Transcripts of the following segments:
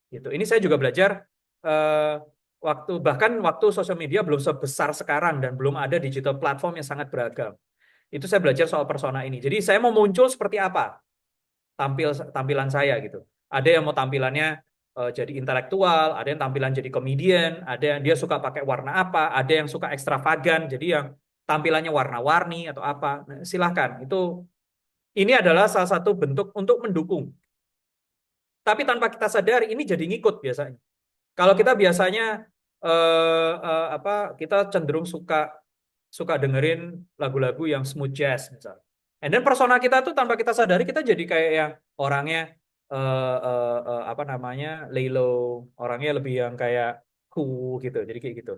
Gitu. Ini saya juga belajar eh, bahkan waktu sosial media belum sebesar sekarang dan belum ada digital platform yang sangat beragam. Itu saya belajar soal persona ini. Jadi saya mau muncul seperti apa tampilan saya gitu. Ada yang mau tampilannya jadi intelektual, ada yang tampilan jadi komedian, ada yang dia suka pakai warna apa, ada yang suka ekstravagan, jadi yang tampilannya warna-warni atau apa. Nah, silahkan. Ini adalah salah satu bentuk untuk mendukung. Tapi tanpa kita sadari ini jadi ngikut biasanya. Kalau kita biasanya kita cenderung suka suka dengerin lagu-lagu yang smooth jazz misalnya. And then persona kita tuh tanpa kita sadari kita jadi kayak yang orangnya apa namanya lay low, orangnya lebih yang kayak cool gitu. Jadi kayak gitu.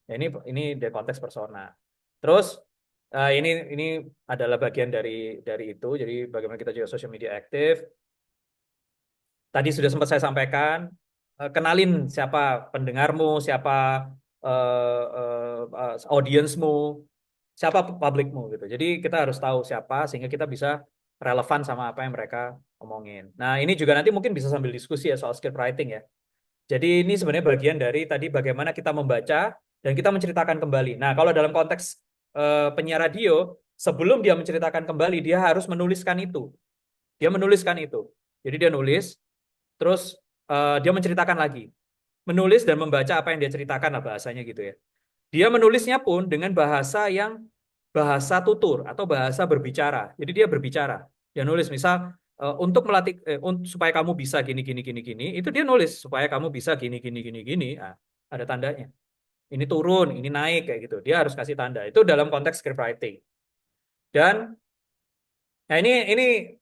Ya, ini dari konteks persona. Terus ini adalah bagian dari itu. Jadi bagaimana kita juga social media aktif. Tadi sudah sempat saya sampaikan, kenalin siapa pendengarmu, siapa audiensmu, siapa publikmu gitu. Jadi kita harus tahu siapa sehingga kita bisa relevan sama apa yang mereka omongin. Nah, ini juga nanti mungkin bisa sambil diskusi ya soal script writing ya. Jadi ini sebenarnya bagian dari tadi bagaimana kita membaca dan kita menceritakan kembali. Nah, kalau dalam konteks penyiar radio, sebelum dia menceritakan kembali, dia harus menuliskan itu. Dia menuliskan itu. Jadi dia nulis, terus dia menceritakan lagi. Menulis dan membaca apa yang dia ceritakan lah bahasanya gitu ya. Dia menulisnya pun dengan bahasa yang bahasa tutur atau bahasa berbicara. Jadi dia berbicara. Dia nulis misal untuk melatih supaya kamu bisa gini gini gini gini, itu dia nulis supaya kamu bisa gini gini gini gini. Nah, ada tandanya. Ini turun, ini naik kayak gitu. Dia harus kasih tanda. Itu dalam konteks script writing. Dan nah ini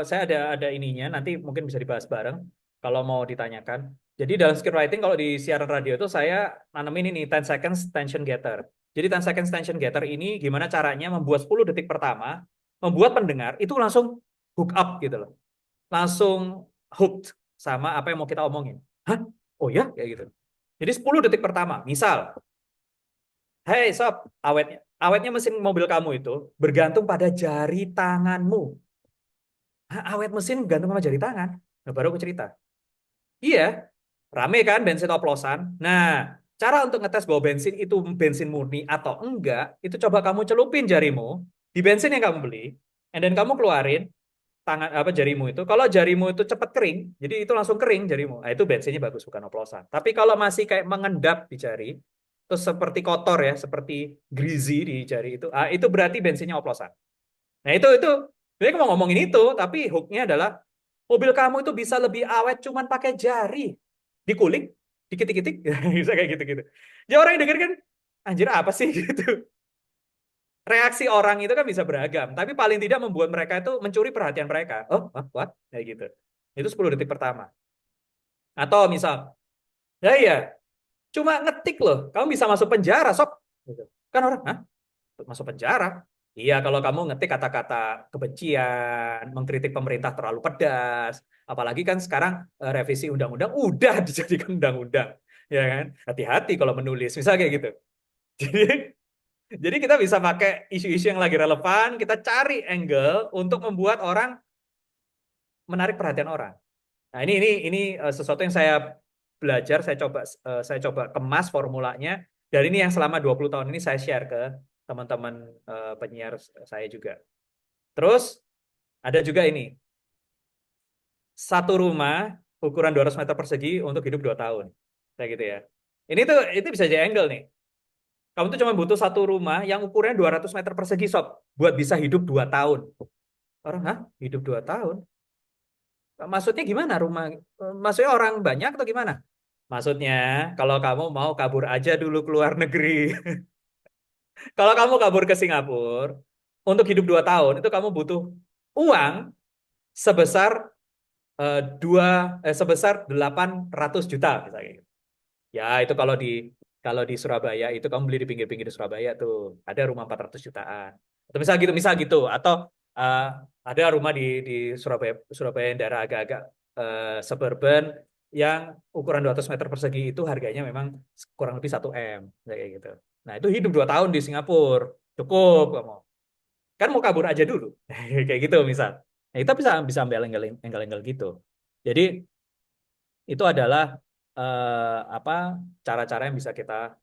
saya ada ininya nanti mungkin bisa dibahas bareng kalau mau ditanyakan. Jadi dalam script writing kalau di siaran radio itu saya nanemin ini 10 seconds tension getter. Jadi 10 seconds tension getter ini gimana caranya membuat 10 detik pertama membuat pendengar itu langsung hook up gitu loh. Langsung hooked sama apa yang mau kita omongin. Hah? Oh ya kayak gitu. Jadi 10 detik pertama, misal, "Hey sob, awetnya mesin mobil kamu itu bergantung pada jari tanganmu." "Hah, awet mesin gantung sama jari tangan." Nah, baru aku cerita. Iya, rame kan bensin oplosan. Nah, cara untuk ngetes bahwa bensin itu bensin murni atau enggak, itu coba kamu celupin jarimu di bensin yang kamu beli, and then kamu keluarin tangan apa jarimu itu. Kalau jarimu itu cepat kering, jadi itu langsung kering jarimu. Nah, itu bensinnya bagus bukan oplosan. Tapi kalau masih kayak mengendap di jari, terus seperti kotor ya, seperti greasy di jari itu berarti bensinnya oplosan. Nah, itu sebenarnya aku mau ngomongin itu, tapi hooknya adalah mobil kamu itu bisa lebih awet cuman pakai jari. Dikulik, dikit-dikit, bisa kayak gitu-gitu. Jadi orang yang denger kan, anjir apa sih gitu. Reaksi orang itu kan bisa beragam, tapi paling tidak membuat mereka itu mencuri perhatian mereka. Oh, what? Kayak gitu. Itu 10 detik pertama. Atau misal, ya iya, cuma ngetik loh, kamu bisa masuk penjara, sob. Gitu. Kan orang, hah? Masuk penjara? Iya, kalau kamu ngetik kata-kata kebencian, mengkritik pemerintah terlalu pedas, apalagi kan sekarang revisi undang-undang udah dijadikan undang-undang, ya kan? Hati-hati kalau menulis, misal kayak gitu. Jadi, jadi kita bisa pakai isu-isu yang lagi relevan, kita cari angle untuk membuat orang menarik perhatian orang. Nah, ini sesuatu yang saya belajar, saya coba kemas formulanya. Dan ini yang selama 20 tahun ini saya share ke teman-teman penyiar saya juga. Terus ada juga ini, satu rumah ukuran 200 meter persegi untuk hidup 2 tahun. Kayak gitu ya. Ini tuh itu bisa jadi angle nih. Kamu tuh cuma butuh satu rumah yang ukurannya 200 meter persegi sob buat bisa hidup 2 tahun. Orang, hah? Hidup 2 tahun? Maksudnya gimana rumah? Maksudnya orang banyak atau gimana? Maksudnya, kalau kamu mau kabur aja dulu ke luar negeri. Kalau kamu kabur ke Singapura, untuk hidup 2 tahun, itu kamu butuh uang sebesar sebesar 800 juta misalnya. Ya, itu kalau di Surabaya itu kamu beli di pinggir-pinggir di Surabaya tuh ada rumah 400 jutaan. Atau misal gitu atau eh, ada rumah di Surabaya Surabaya yang daerah agak-agak suburban yang ukuran 200 meter persegi itu harganya memang kurang lebih 1 M kayak gitu. Nah, itu hidup 2 tahun di Singapura. Cukup kamu. Kan mau kabur aja dulu. Kayak gitu misal. Nah, kita bisa bisa ambil angle-angle gitu. Jadi itu adalah apa cara-cara yang bisa kita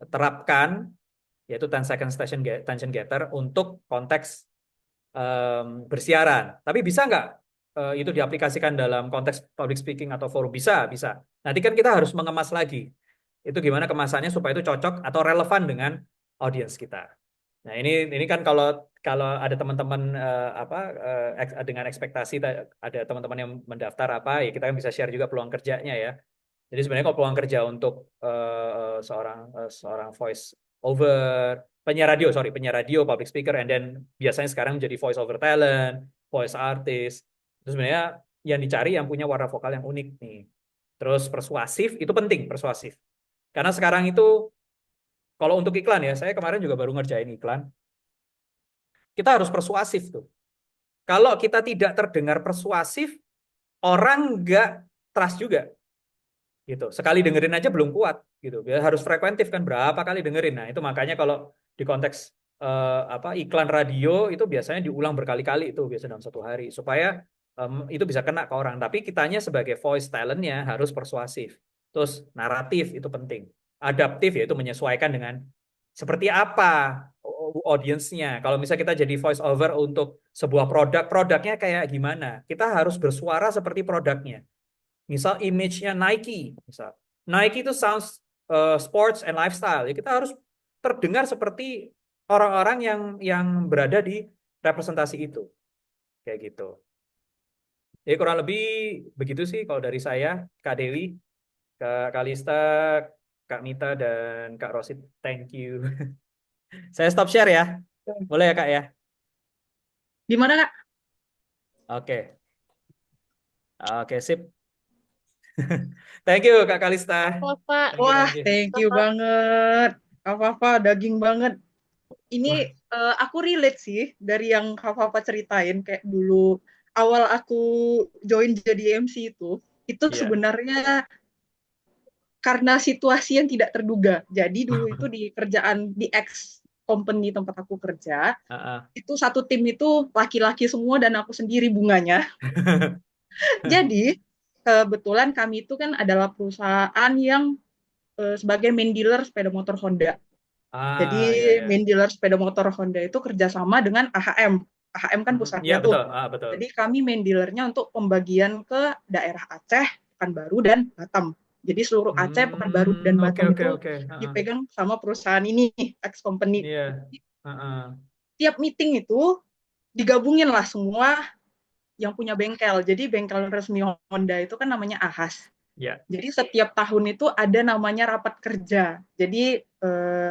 terapkan, yaitu 10 second tension getter untuk konteks bersiaran. Tapi bisa nggak itu diaplikasikan dalam konteks public speaking atau forum? Bisa, bisa. Nanti kan kita harus mengemas lagi. Itu gimana kemasannya supaya itu cocok atau relevan dengan audiens kita. Nah, ini kan kalau kalau ada teman-teman dengan ekspektasi ada teman-teman yang mendaftar apa ya kita kan bisa share juga peluang kerjanya ya. Jadi sebenarnya kalau peluang kerja untuk seorang voice over penyiar radio, sorry, penyiar radio, public speaker, and then biasanya sekarang menjadi voice over talent, voice artist. Terus sebenarnya yang dicari yang punya warna vokal yang unik nih. Terus persuasif itu penting, persuasif. Karena sekarang itu kalau untuk iklan ya, saya kemarin juga baru ngerjain iklan. Kita harus persuasif tuh. Kalau kita tidak terdengar persuasif, orang nggak trust juga. Gitu. Sekali dengerin aja belum kuat gitu. Biar harus frekuentif kan berapa kali dengerin. Nah, itu makanya kalau di konteks iklan radio itu biasanya diulang berkali-kali itu biasa dalam satu hari supaya itu bisa kena ke orang. Tapi kitanya sebagai voice talentnya harus persuasif. Terus naratif itu penting. Adaptif yaitu menyesuaikan dengan seperti apa audiensnya. Kalau misalnya kita jadi voice over untuk sebuah produk, produknya kayak gimana? Kita harus bersuara seperti produknya. Misal image-nya Nike, misal. Nike itu sounds sports and lifestyle. Ya, kita harus terdengar seperti orang-orang yang berada di representasi itu. Kayak gitu. Jadi kurang lebih begitu sih kalau dari saya, Kak Dewi, Kak Kalista, Kak Mita, dan Kak Rosid. Thank you. Saya stop share ya. Boleh ya, Kak ya? Gimana Kak? Oke. Oke, sip. Thank you, Kak Kalista. Pak. Thank you, Wah, thank you. thank you banget. Apa-apa, daging banget. Ini Wah, aku relate sih dari yang Kak ceritain kayak dulu awal aku join jadi MC itu iya. sebenarnya karena situasi yang tidak terduga. Jadi dulu itu di kerjaan di ex company tempat aku kerja, itu satu tim itu laki-laki semua dan aku sendiri bunganya. Jadi kebetulan kami itu kan adalah perusahaan yang sebagai main dealer sepeda motor Honda. Jadi Iya, iya. main dealer sepeda motor Honda itu kerjasama dengan AHM. AHM kan Iya, pusatnya tuh. betul. Betul. Jadi kami main dealernya untuk pembagian ke daerah Aceh, Pekanbaru, dan Batam. Jadi seluruh Aceh, Pekanbaru, dan Oke, Batam oke, itu oke. dipegang sama perusahaan ini, ex company. Iya. Tiap meeting itu digabungin lah semua yang punya bengkel. Jadi bengkel resmi Honda itu kan namanya AHAS. Ya. Jadi setiap tahun itu ada namanya rapat kerja. Jadi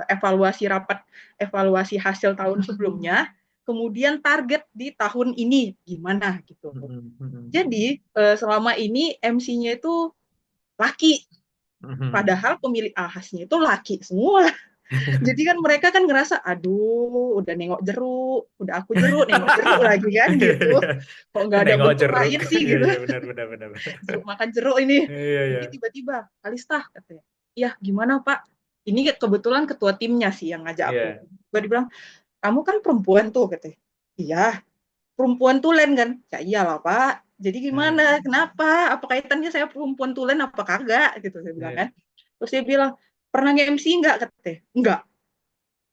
evaluasi hasil tahun sebelumnya, kemudian target di tahun ini gimana gitu. Jadi selama ini MC-nya itu laki, padahal pemilik ahasnya itu laki semua. Jadi kan mereka kan ngerasa, aduh, udah nengok jeruk, udah aku jeruk, nengok jeruk lagi kan gitu. Kok nggak ada Nengok bentuk jeruk. lain sih Iya, gitu. iya, benar, benar, benar. Jeruk makan jeruk ini. Iya, iya. Jadi tiba-tiba, Kalista katanya, ya gimana Pak? Ini kebetulan ketua timnya sih yang ngajak aku. Iya. Dia bilang, kamu kan perempuan tuh katanya. Iya, perempuan tulen kan? Ya iyalah Pak. Jadi gimana? Kenapa? Apa kaitannya saya perempuan tulen apa kagak? Gitu saya bilang kan. Terus dia bilang, pernah nge-MC nggak? Katanya. Enggak.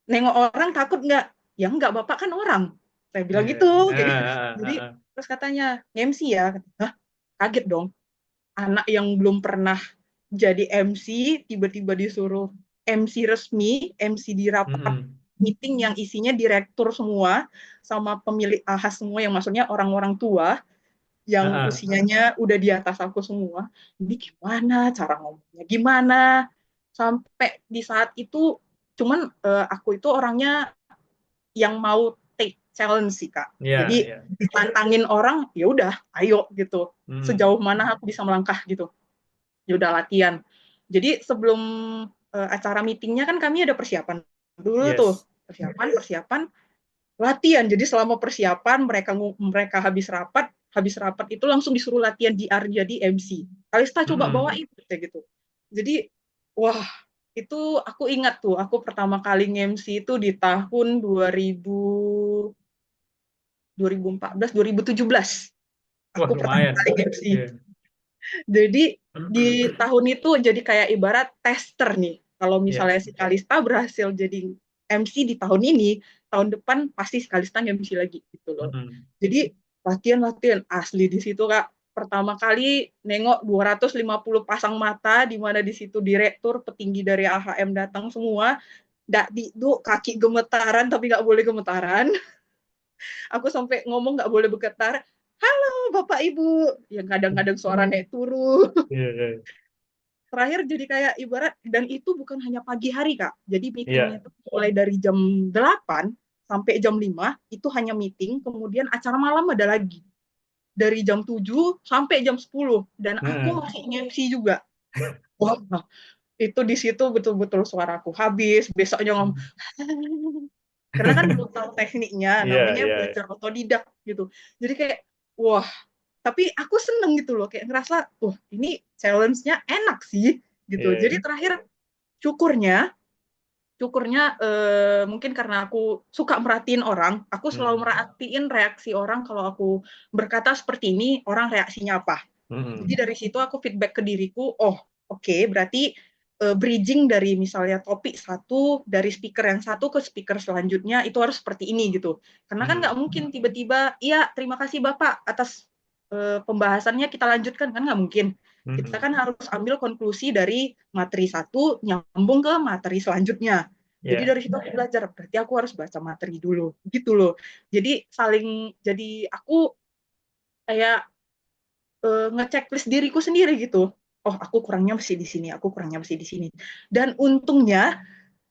Nengok orang takut nggak? Ya enggak, Bapak kan orang. Saya bilang Iya. gitu. Jadi terus katanya, nge-MC ya? Hah? Kaget dong. Anak yang belum pernah jadi MC, tiba-tiba disuruh MC resmi, MC di rapat meeting yang isinya direktur semua, sama pemilik AHAS semua, yang maksudnya orang-orang tua, yang usianya udah di atas aku semua. Ini gimana cara ngomongnya? Gimana? Sampai di saat itu, cuman aku itu orangnya yang mau take challenge sih Kak. Jadi ditantangin orang, ya udah, ayo gitu. Sejauh mana aku bisa melangkah gitu. Ya udah latihan. Jadi sebelum acara meetingnya kan kami ada persiapan dulu tuh, persiapan, latihan. Jadi selama persiapan mereka habis rapat itu langsung disuruh latihan DR jadi MC. Kalista coba bawain kayak gitu. Jadi wah, itu aku ingat tuh, aku pertama kali MC itu di tahun 2014 2017. Wah, Aku pertama lumayan. kali MC. Jadi di tahun itu jadi kayak ibarat tester nih. Kalau Iya. misalnya si Kalista berhasil jadi MC di tahun ini, tahun depan pasti si Kalista MC lagi gitu loh. Mm-mm. Jadi latihan-latihan asli di situ Kak. Pertama kali nengok 250 pasang mata di mana di situ direktur, petinggi dari AHM datang semua. Nggak kaki gemetaran tapi nggak boleh gemetaran. Aku sampai ngomong nggak boleh bergetar. Halo Bapak Ibu, yang kadang-kadang suara naik turun. Iya, iya. Terakhir jadi kayak ibarat, dan itu bukan hanya pagi hari Kak. Jadi meetingnya Iya. itu mulai dari jam 8 sampai jam 5 itu hanya meeting, kemudian acara malam ada lagi. Dari jam 7 sampai jam 10 dan aku Heeh. masih MC juga. Wah, itu di situ betul-betul suaraku habis, besoknya ngomong karena kan belum tahu tekniknya, Iya, namanya iya. belajar otodidak gitu. Jadi kayak wah, tapi aku seneng gitu loh, kayak ngerasa wah ini challenge-nya enak sih gitu. Iya, Jadi terakhir syukurnya syukurnya mungkin karena aku suka merhatiin orang, aku selalu Hmm. merhatiin reaksi orang kalau aku berkata seperti ini, orang reaksinya apa. Jadi Mm-mm. dari situ aku feedback ke diriku, oh oke, berarti bridging dari misalnya topik satu, dari speaker yang satu ke speaker selanjutnya itu harus seperti ini gitu. Karena kan nggak Mm-mm. mungkin tiba-tiba, iya terima kasih Bapak atas pembahasannya kita lanjutkan, kan nggak mungkin. Kita Mm-mm. kan harus ambil konklusi dari materi satu, nyambung ke materi selanjutnya. Jadi Iya. dari situ aku belajar, berarti aku harus baca materi dulu, gitu loh. Jadi jadi aku kayak ngechecklist diriku sendiri gitu. Oh, aku kurangnya masih di sini, aku kurangnya masih di sini. Dan untungnya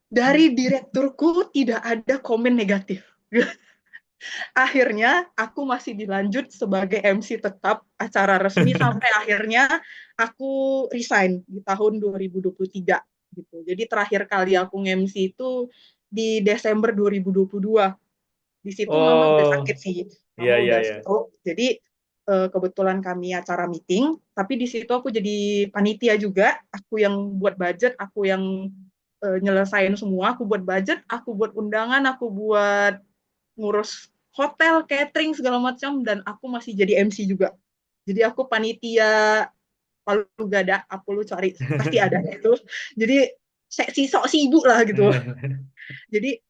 dari direkturku tidak ada komen negatif. Akhirnya aku masih dilanjut sebagai MC tetap acara resmi sampai akhirnya aku resign di tahun 2023 gitu. Jadi terakhir kali aku MC itu di Desember 2022. Di situ mama udah sakit Oh, sih, iya, mama iya, udah iya. stroke. Jadi kebetulan kami acara meeting, tapi di situ aku jadi panitia juga, aku yang buat budget, aku yang nyelesain semua, aku buat budget, aku buat undangan, aku buat ngurus hotel, catering segala macam, dan aku masih jadi MC juga. Jadi aku panitia Palu Gada, aku lu cari pasti ada itu. Jadi si sok sibuk lah gitu. Jadi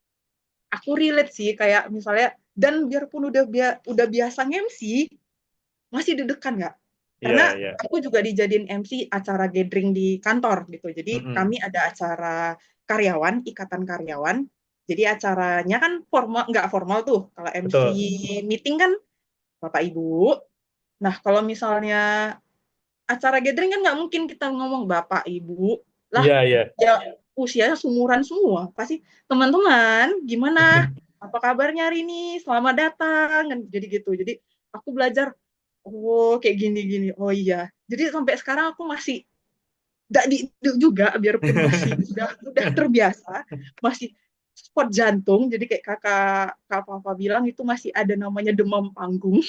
aku relate sih kayak misalnya, dan biarpun udah biasa MC masih deg-degan nggak, Iya, karena iya. aku juga dijadiin MC acara gathering di kantor gitu. Jadi kami Mm-mm. ada acara karyawan, ikatan karyawan. Jadi acaranya kan formal, nggak formal tuh kalau MC Betul. meeting kan bapak ibu. Nah kalau misalnya acara gathering kan nggak mungkin kita ngomong bapak ibu lah, Iya, iya. ya usianya sumuran semua, pasti teman-teman gimana, apa kabarnya hari ini, selamat datang kan, jadi gitu. Jadi aku belajar, oh kayak gini-gini, oh iya, jadi sampai sekarang aku masih tidak di juga, biarpun masih udah terbiasa, masih spot jantung. Jadi kayak kak Papa bilang itu masih ada namanya demam panggung.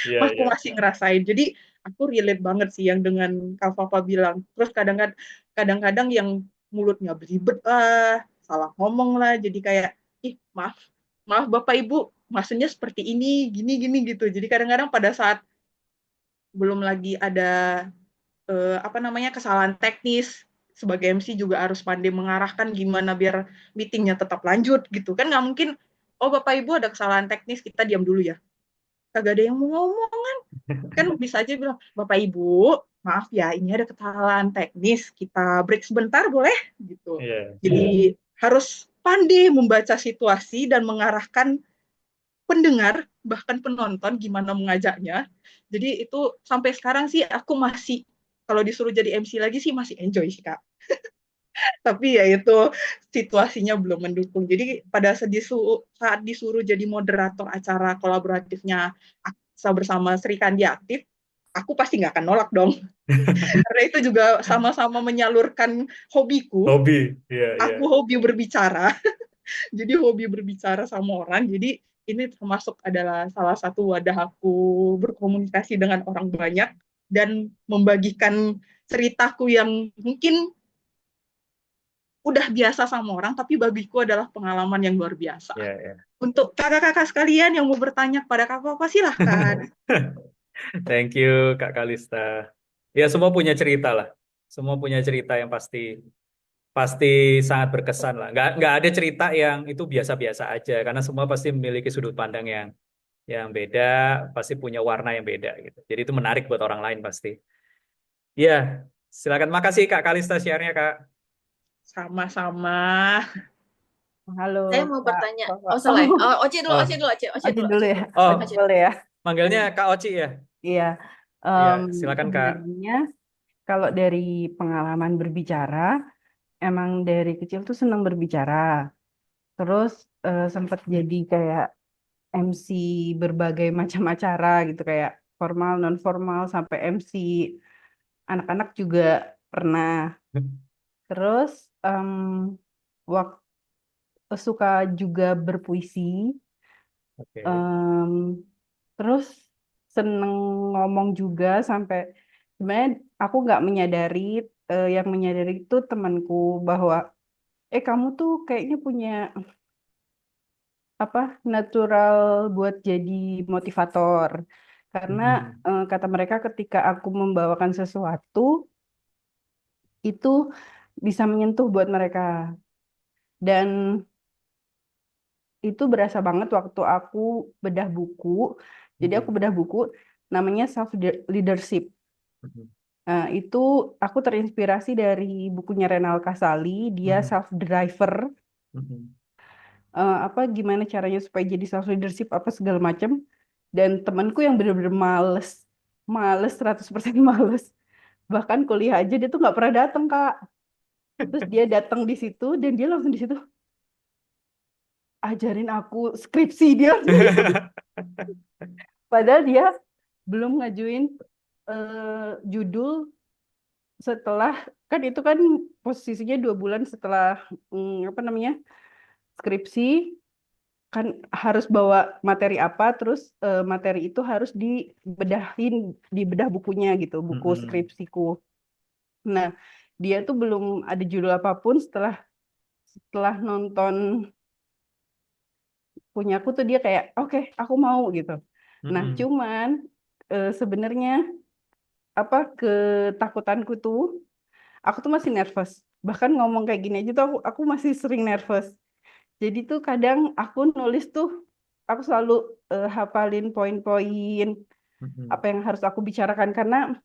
Iya, Aku iya. masih ngerasain. Jadi aku relate banget sih yang dengan Kak Papa bilang. Terus kadang-kadang yang mulutnya beribet lah, salah ngomong lah, jadi kayak ih maaf, maaf Bapak Ibu, maksudnya seperti ini, gini gini gitu. Jadi kadang-kadang pada saat belum lagi ada apa namanya kesalahan teknis, sebagai MC juga harus pandai mengarahkan gimana biar meetingnya tetap lanjut gitu kan, nggak mungkin oh Bapak Ibu ada kesalahan teknis kita diam dulu ya, kagak ada yang mau ngomong kan, bisa aja bilang Bapak Ibu maaf ya ini ada kesalahan teknis kita break sebentar boleh gitu. Iya. Jadi harus pandai membaca situasi dan mengarahkan pendengar bahkan penonton gimana mengajaknya. Jadi itu sampai sekarang sih aku masih, kalau disuruh jadi MC lagi sih masih enjoy sih Kak, tapi ya itu situasinya belum mendukung. Jadi pada saat disuruh jadi moderator acara kolaboratifnya Aksa bersama Sri Kandi Aktif, aku pasti nggak akan nolak dong. Karena itu juga sama-sama menyalurkan hobiku. Hobi. Iya, iya. Aku hobi berbicara, jadi hobi berbicara sama orang. Jadi ini termasuk adalah salah satu wadah aku berkomunikasi dengan orang banyak dan membagikan ceritaku yang mungkin udah biasa sama orang, tapi bagiku adalah pengalaman yang luar biasa. Iya, iya. Untuk kakak-kakak sekalian yang mau bertanya kepada kakak apa silahkan. Thank you, Kak Kalista. Ya semua punya cerita lah. Semua punya cerita yang pasti pasti sangat berkesan lah. Nggak ada cerita yang itu biasa-biasa aja karena semua pasti memiliki sudut pandang yang beda, pasti punya warna yang beda gitu. Jadi itu menarik buat orang lain pasti. Iya, silakan. Makasih Kak Kalista share-nya Kak. Sama-sama. Halo Saya mau Kak bertanya. Koko. Oh, salah. Ya? Oh, Oce dulu, Oce Oh, dulu, Oce, Oce Oci dulu, dulu Oce ya, dulu. oh, Oci Oce dulu. boleh ya. manggilnya Kak Oci ya. Iya, Iya, em, silakan Kak. sebenarnya kalau dari pengalaman berbicara, emang dari kecil tuh senang berbicara. Terus sempat jadi kayak MC berbagai macam acara gitu, kayak formal, non formal, sampai MC anak-anak juga pernah. Terus waktu suka juga berpuisi. Oke. Em, terus seneng ngomong juga sampai sebenarnya aku nggak menyadari, yang menyadari itu temanku bahwa kamu tuh kayaknya punya apa natural buat jadi motivator karena Mm-mm. kata mereka ketika aku membawakan sesuatu itu bisa menyentuh buat mereka dan itu berasa banget waktu aku bedah buku. Jadi aku Mm-mm. bedah buku namanya self leadership. Mm-mm. Nah, itu aku terinspirasi dari bukunya Renal Kasali, dia Mm-mm. self driver, Mm-mm. apa gimana caranya supaya jadi self leadership apa segala macam. Dan temanku yang bener-bener males, males 100% males. Bahkan kuliah aja dia tuh nggak pernah datang, Kak. Terus dia datang di situ dan dia langsung di situ ajarin aku skripsi dia. Padahal dia belum ngajuin judul setelah kan itu kan posisinya 2 bulan setelah apa namanya skripsi kan harus bawa materi apa terus materi itu harus dibedah bukunya gitu buku Mm-mm. skripsiku. Nah dia tuh belum ada judul apapun setelah setelah nonton punya aku tuh dia kayak oke aku mau gitu. Nah Mm-mm. cuman sebenarnya apa ketakutanku tuh aku tuh masih nervous. Bahkan ngomong kayak gini aja tuh aku masih sering nervous. Jadi tuh kadang aku nulis tuh aku selalu hafalin poin-poin Mm-mm. apa yang harus aku bicarakan karena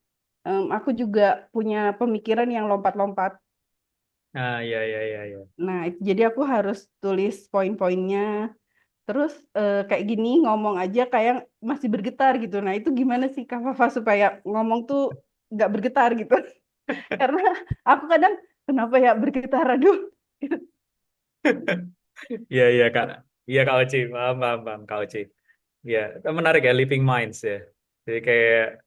aku juga punya pemikiran yang lompat-lompat. Ah, ya, ya, ya, ya. Nah, jadi aku harus tulis poin-poinnya. Terus kayak gini ngomong aja kayak masih bergetar gitu. Nah, itu gimana sih Kak Fafa supaya ngomong tuh nggak bergetar gitu? Karena aku kadang kenapa ya bergetar aduh. Iya, iya, Kak. Iya, Kak Oci. Paham, paham, paham, Kak Oci. Iya, menarik ya, living minds ya. Jadi kayak,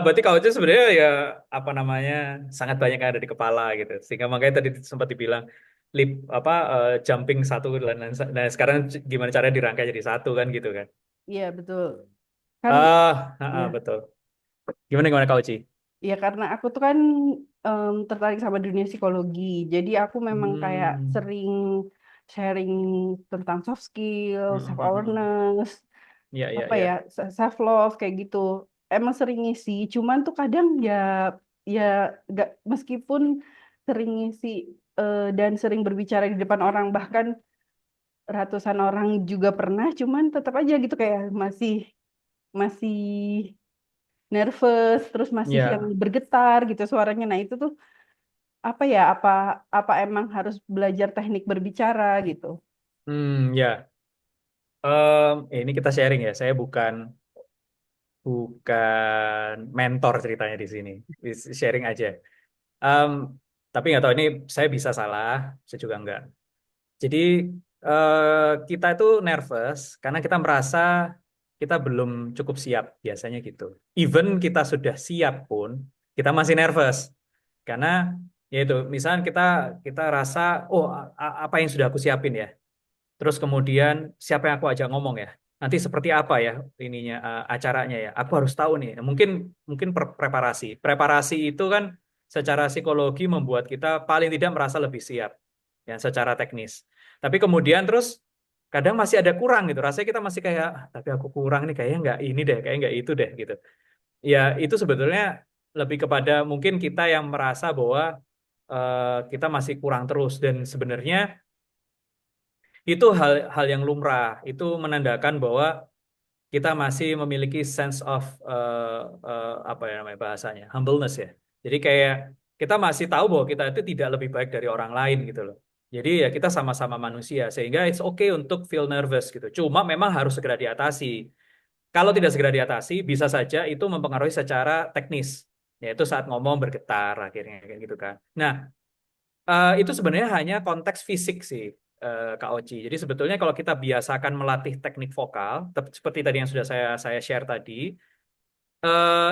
berarti Kak Oci sebenarnya ya, apa namanya, sangat banyak yang ada di kepala gitu. Sehingga makanya tadi sempat dibilang, jumping satu, dan sekarang gimana caranya dirangkai jadi satu kan gitu kan. Iya, betul. Kan ya. Betul. Gimana, gimana Kak Oci? Ya karena aku tuh kan tertarik sama dunia psikologi. Jadi aku memang kayak Hmm. sering sharing tentang soft skill, Hmm, self hmm, hmm, hmm. awareness, Ya, ya, apa ya, ya. self love kayak gitu. Emang sering ngisi, cuman tuh kadang ya ya gak meskipun sering ngisi dan sering berbicara di depan orang bahkan ratusan orang juga pernah, cuman tetap aja gitu kayak masih masih nervous, terus masih yang Ya. bergetar gitu suaranya. Nah, itu tuh apa ya? Apa emang harus belajar teknik berbicara gitu? Ya. Ini kita sharing ya. Saya bukan mentor ceritanya di sini. Sharing aja. Em, tapi nggak tahu ini saya bisa salah, saya juga enggak. Jadi kita itu nervous karena kita merasa kita belum cukup siap biasanya gitu. Even kita sudah siap pun kita masih nervous karena yaitu misalnya kita rasa oh apa yang sudah aku siapin ya. Terus kemudian siapa yang aku ajak ngomong ya? Nanti seperti apa ya ininya acaranya ya? Aku harus tahu nih. Mungkin mungkin preparasi. Preparasi itu kan secara psikologi membuat kita paling tidak merasa lebih siap ya secara teknis. Tapi kemudian terus kadang masih ada kurang gitu. Rasanya kita masih kayak "Ah, tapi aku kurang nih kayaknya nggak ini deh, kayaknya nggak itu deh gitu." Ya itu sebetulnya lebih kepada mungkin kita yang merasa bahwa kita masih kurang terus, dan sebenarnya itu hal yang lumrah. Itu menandakan bahwa kita masih memiliki sense of apa ya namanya bahasanya, humbleness ya. Jadi kayak kita masih tahu bahwa kita itu tidak lebih baik dari orang lain gitu loh. Jadi ya kita sama-sama manusia, sehingga it's okay untuk feel nervous gitu. Cuma memang harus segera diatasi. Kalau tidak segera diatasi, bisa saja itu mempengaruhi secara teknis, yaitu saat ngomong bergetar akhirnya kayak gitu kan. Nah, itu sebenarnya hanya konteks fisik sih, Kak Oci. Jadi sebetulnya kalau kita biasakan melatih teknik vokal, seperti tadi yang sudah saya share tadi,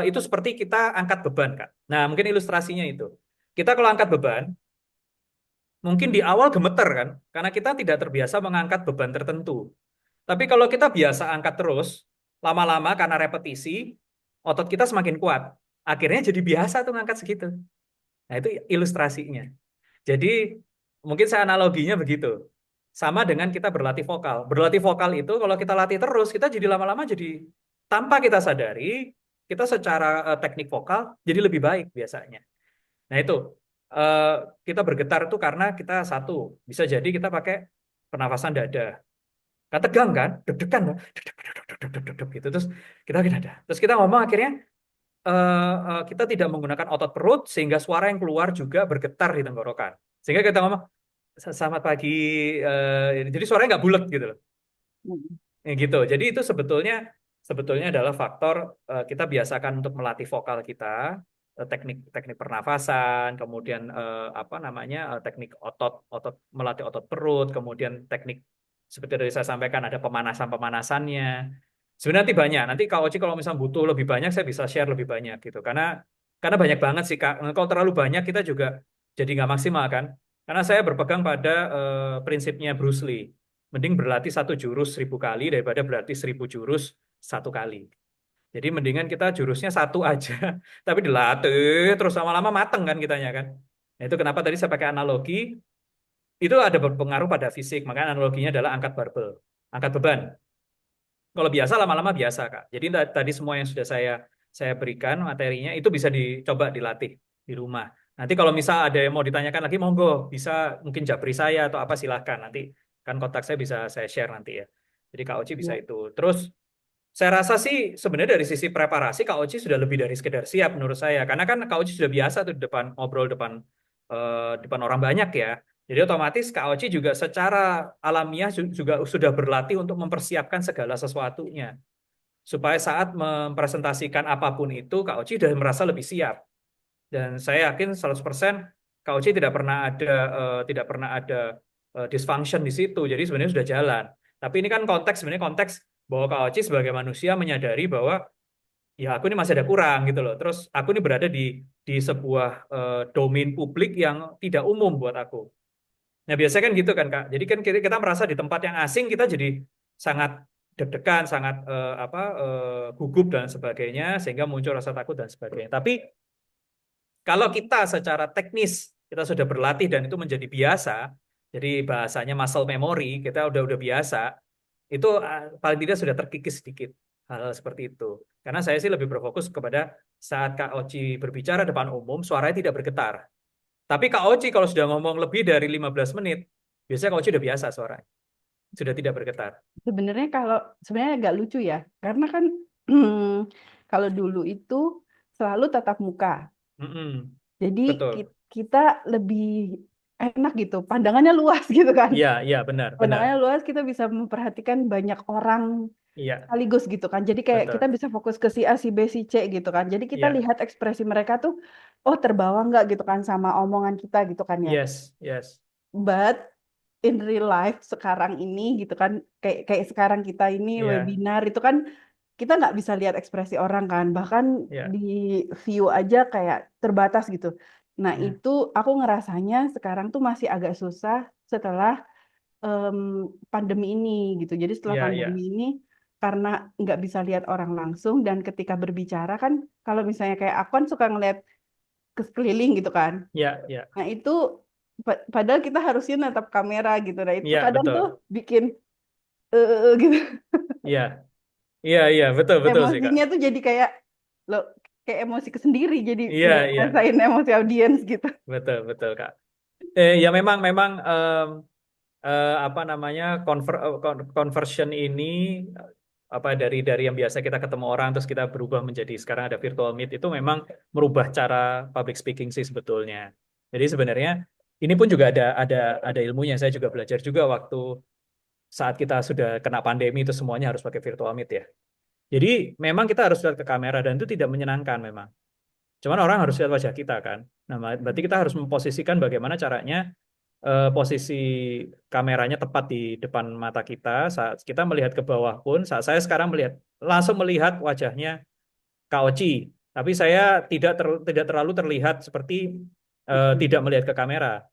itu seperti kita angkat beban, Kak. Nah, mungkin ilustrasinya itu. Kita kalau angkat beban, mungkin di awal gemeter kan, karena kita tidak terbiasa mengangkat beban tertentu. Tapi kalau kita biasa angkat terus, lama-lama karena repetisi, otot kita semakin kuat. Akhirnya jadi biasa tuh ngangkat segitu. Nah, itu ilustrasinya. Jadi mungkin saya analoginya begitu. Sama dengan kita berlatih vokal. Berlatih vokal itu kalau kita latih terus, kita jadi lama-lama jadi tanpa kita sadari, kita secara teknik vokal jadi lebih baik biasanya. Nah itu eh, kita bergetar itu karena kita satu, bisa jadi kita pakai pernafasan dada. Kan tegang kan, deg-degan kan, deg-deg, gitu. Terus kita pakai dada. Terus kita ngomong akhirnya kita tidak menggunakan otot perut sehingga suara yang keluar juga bergetar di tenggorokan. Sehingga kita ngomong selamat pagi, jadi suaranya nggak bulat gitu loh. Mm. Ya, gitu. Jadi itu sebetulnya adalah faktor kita biasakan untuk melatih vokal kita, teknik teknik pernafasan, kemudian apa namanya teknik otot melatih otot perut, kemudian teknik seperti tadi saya sampaikan ada pemanasannya. Sebenarnya nanti banyak. Nanti Kak Oci kalau misalnya butuh lebih banyak, saya bisa share lebih banyak gitu. Karena banyak banget sih Kak. Kalau terlalu banyak kita juga jadi nggak maksimal kan. Karena saya berpegang pada prinsipnya Bruce Lee. Mending berlatih satu jurus 1000 kali daripada berlatih 1000 jurus satu kali. Jadi mendingan kita jurusnya satu aja, tapi dilatih terus lama-lama mateng kan kitanya kan. Nah itu kenapa tadi saya pakai analogi, itu ada berpengaruh pada fisik, makanya analoginya adalah angkat barbel, angkat beban. Kalau biasa lama-lama biasa Kak. Jadi tadi semua yang sudah saya berikan materinya itu bisa dicoba dilatih di rumah. Nanti kalau misal ada yang mau ditanyakan lagi monggo, bisa mungkin japri saya atau apa silahkan nanti kan kontak saya bisa saya share nanti ya. Jadi Kak Oci bisa Ya. itu. Terus saya rasa sih sebenarnya dari sisi preparasi Kak Oci sudah lebih dari sekedar siap menurut saya. Karena kan Kak Oci sudah biasa tuh di depan ngobrol depan orang banyak ya. Jadi otomatis Kak Oci juga secara alamiah juga sudah berlatih untuk mempersiapkan segala sesuatunya. Supaya saat mempresentasikan apapun itu Kak Oci sudah merasa lebih siap. Dan saya yakin 100% Kak Oci tidak pernah ada dysfunction di situ. Jadi sebenarnya sudah jalan. Tapi ini kan sebenarnya konteks bahwa Kak Oci sebagai manusia menyadari bahwa ya aku ini masih ada kurang gitu loh. Terus aku ini berada di sebuah domain publik yang tidak umum buat aku. Nah, biasanya kan gitu kan, Kak. Jadi kan kita merasa di tempat yang asing kita jadi sangat deg-degan, sangat gugup dan sebagainya sehingga muncul rasa takut dan sebagainya. Tapi kalau kita secara teknis kita sudah berlatih dan itu menjadi biasa, jadi bahasanya muscle memory, kita udah biasa, itu paling tidak sudah terkikis sedikit hal-hal seperti itu. Karena saya sih lebih berfokus kepada saat Kak Oci berbicara depan umum, suaranya tidak bergetar. Tapi Kak Oci kalau sudah ngomong lebih dari 15 menit, biasanya Kak Oci udah biasa suaranya, sudah tidak bergetar. Sebenarnya agak lucu ya, karena kan kalau dulu itu selalu tatap muka. Mm-mm, Jadi betul. kita lebih enak gitu, pandangannya luas gitu kan. Iya, iya benar, benar. Pandangannya luas, kita bisa memperhatikan banyak orang Iya, sekaligus gitu kan. Jadi kayak kita betul. bisa fokus ke si A, si B, si C gitu kan. Jadi kita Iya, lihat ekspresi mereka tuh, oh terbawa nggak gitu kan sama omongan kita gitu kan ya. yes, yes. But in real life sekarang ini gitu kan, kayak sekarang kita ini Iya, webinar itu kan kita nggak bisa lihat ekspresi orang kan, bahkan iya, di view aja kayak terbatas gitu. Nah iya, itu aku ngerasanya sekarang tuh masih agak susah setelah em, pandemi ini gitu. Jadi setelah iya, iya, pandemi ini karena nggak bisa lihat orang langsung dan ketika berbicara kan, kalau misalnya kayak aku kan suka ngeliat ke sekeliling gitu kan. iya, iya, Nah itu padahal kita harusnya natap kamera gitu. Nah itu iya, kadang betul. tuh bikin gitu. Iya, iya, iya, betul, betul sih Kak. Emosinya tuh jadi kayak lo kayak emosi ke sendiri jadi Iya, nggak iya, ngerasain emosi audiens gitu. betul, betul, Kak. Ya memang apa namanya conversion ini apa dari yang biasa kita ketemu orang terus kita berubah menjadi sekarang ada virtual meet itu memang merubah cara public speaking sih sebetulnya. Jadi sebenarnya ini pun juga ada ilmunya. Saya juga belajar juga waktu saat kita sudah kena pandemi itu semuanya harus pakai virtual meet ya. Jadi memang kita harus lihat ke kamera dan itu tidak menyenangkan memang. Cuman orang harus lihat wajah kita kan. Nah, berarti kita harus memposisikan bagaimana caranya posisi kameranya tepat di depan mata kita. Saat kita melihat ke bawah pun, saat saya sekarang langsung melihat wajahnya Kak Oci. Tapi saya tidak terlalu terlihat seperti tidak melihat ke kamera.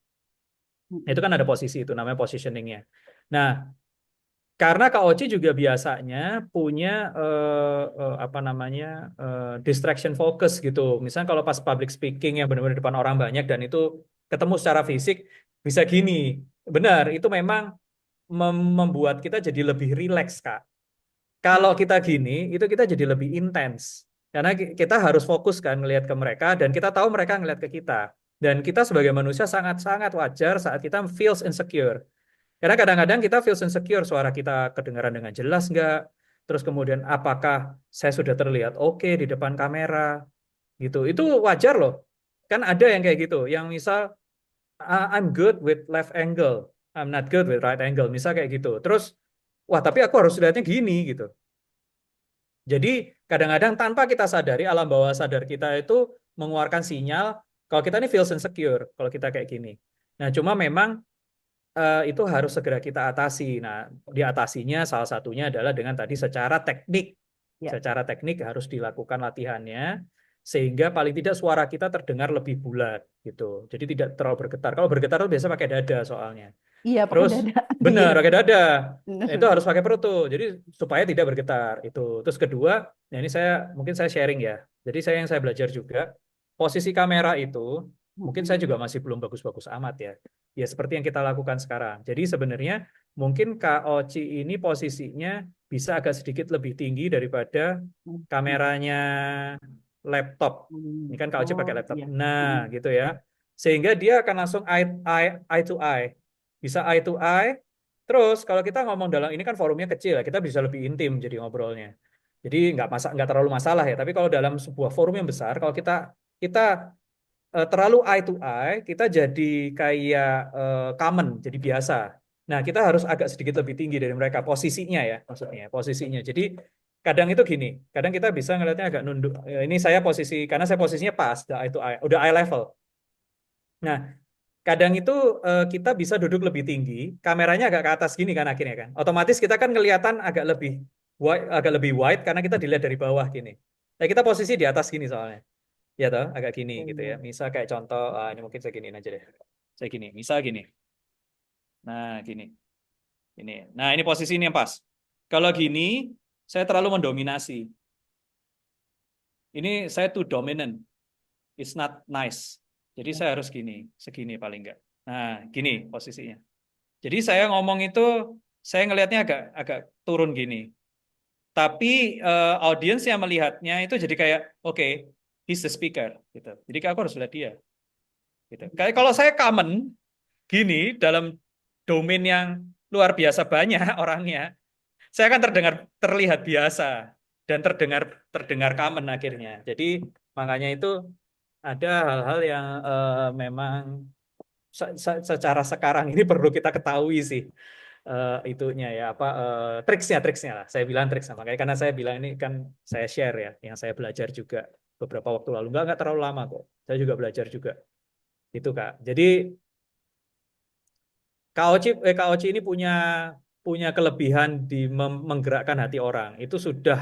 Itu kan ada posisi itu namanya positioningnya. Nah, karena Kak Oci juga biasanya punya apa namanya distraction focus gitu. Misalnya kalau pas public speaking yang benar-benar depan orang banyak dan itu ketemu secara fisik bisa gini. Benar, itu memang membuat kita jadi lebih rileks, Kak. Kalau kita gini, itu kita jadi lebih intens. Karena kita harus fokus kan ngelihat ke mereka dan kita tahu mereka ngelihat ke kita. Dan kita sebagai manusia sangat-sangat wajar saat kita feels insecure. Karena kadang-kadang kita feels insecure, suara kita kedengaran dengan jelas nggak? Terus kemudian apakah saya sudah terlihat oke di depan kamera? Gitu. Itu wajar loh. Kan ada yang kayak gitu, yang misal I'm good with left angle, I'm not good with right angle, misal kayak gitu. Terus, wah tapi aku harus lihatnya gini gitu. Jadi kadang-kadang tanpa kita sadari, alam bawah sadar kita itu mengeluarkan sinyal kalau kita ini feels insecure, kalau kita kayak gini. Nah cuma memang itu harus segera kita atasi. Nah, diatasinya salah satunya adalah dengan tadi secara teknik. Ya. Secara teknik harus dilakukan latihannya sehingga paling tidak suara kita terdengar lebih bulat gitu. Jadi tidak terlalu bergetar. Kalau bergetar itu biasa pakai dada soalnya. Iya, pakai Terus dada. benar Iya, pakai dada. benar. Itu harus pakai perut tuh. Jadi supaya tidak bergetar itu. Terus kedua, nah ini mungkin saya sharing ya. Jadi yang saya belajar juga posisi kamera itu mungkin saya juga masih belum bagus-bagus amat ya. Ya seperti yang kita lakukan sekarang. Jadi sebenarnya mungkin KOC ini posisinya bisa agak sedikit lebih tinggi daripada kameranya laptop. Ini kan KOC pakai Oh, laptop. iya. Nah, gitu ya. Sehingga dia akan langsung eye to eye. Bisa eye to eye. Terus kalau kita ngomong dalam ini kan forumnya kecil ya, kita bisa lebih intim jadi ngobrolnya. Jadi nggak terlalu masalah ya. Tapi kalau dalam sebuah forum yang besar, kalau kita terlalu eye to eye, kita jadi kayak common, jadi biasa. Nah, kita harus agak sedikit lebih tinggi dari mereka, posisinya ya, maksudnya, posisinya. Jadi, kadang itu gini, kadang kita bisa ngelihatnya agak nunduk. Ini saya posisi, karena saya posisinya pas, udah eye level. Nah, kadang itu kita bisa duduk lebih tinggi, kameranya agak ke atas gini kan akhirnya kan. Otomatis kita kan kelihatan agak lebih wide karena kita dilihat dari bawah gini. Nah, kita posisi di atas gini soalnya. Ya toh, agak gini gitu ya. Misal kayak contoh, ini mungkin saya giniin aja deh. Saya gini, misal gini. Nah, gini. Ini. Nah, ini posisi ini yang pas. Kalau gini, saya terlalu mendominasi. Ini saya too dominant. It's not nice. Jadi saya harus gini, segini paling enggak. Nah, gini posisinya. Jadi saya ngomong itu, saya ngelihatnya agak turun gini. Tapi audiens yang melihatnya itu jadi kayak, oke, he's the speaker. Gitu. Jadi aku harus lihat dia. Gitu. Kayak kalau saya common gini dalam domain yang luar biasa banyak orangnya, saya akan terlihat biasa dan terdengar common akhirnya. Jadi makanya itu ada hal-hal yang memang secara sekarang ini perlu kita ketahui sih itunya ya apa triksnya lah. Saya bilang triksnya makanya karena saya bilang ini kan saya share ya yang saya belajar juga beberapa waktu lalu nggak terlalu lama kok. Saya juga belajar juga itu Kak. Jadi KOC ini punya kelebihan di menggerakkan hati orang. Itu sudah